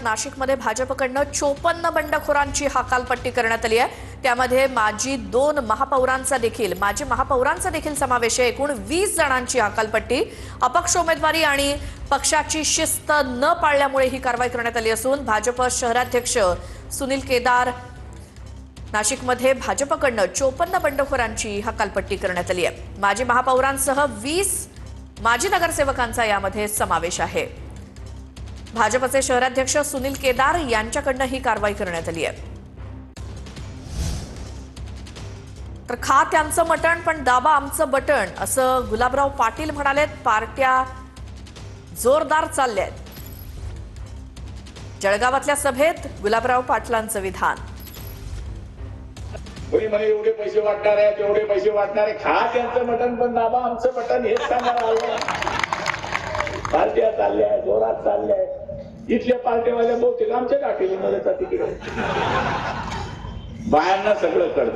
नाशिकमध्ये भाजपकडनं 54 बंडखोरांची हकालपट्टी करण्यात आली आहे। त्यामध्ये माजी महापौरांचा देखील समावेश आहे। एकूण 20 जणांची हकालपट्टी। अपक्ष उमेदवारी आणि पक्षाची शिस्त न पाळल्यामुळे ही कारवाई करण्यात आली असून भाजप शहराध्यक्ष सुनील केदार नाशिकमध्ये भाजपकडनं 54 बंडखोरांची हकालपट्टी करण्यात आली आहे। माजी महापौरांसह 20 माजी नगरसेवकांचा यामध्ये समावेश आहे। भाजपचे शहराध्यक्ष सुनील केदार यांच्याकडनं ही कारवाई करण्यात आली आहे। तर खा त्यांचं मटण पण दाबा आमचं बटण असं गुलाबराव पाटील म्हणालेत। पार्ट्या जोरदार चालल्यात। जळगावातल्या सभेत गुलाबराव पाटलांचं विधान। कोणी म्हणे एवढे पैसे वाटणार आहे तेवढे पैसे वाटणार आहे, खा त्यांचं मटण पण दाबा आमचं बटण हेच सांगायला आलं। पार्ट्या चालल्या जोरात चालल्या। इथल्या पार्ट्यावाल्या बहुतेक आमच्या गाठीमध्ये तिकडे बायांना सगळं कळतं।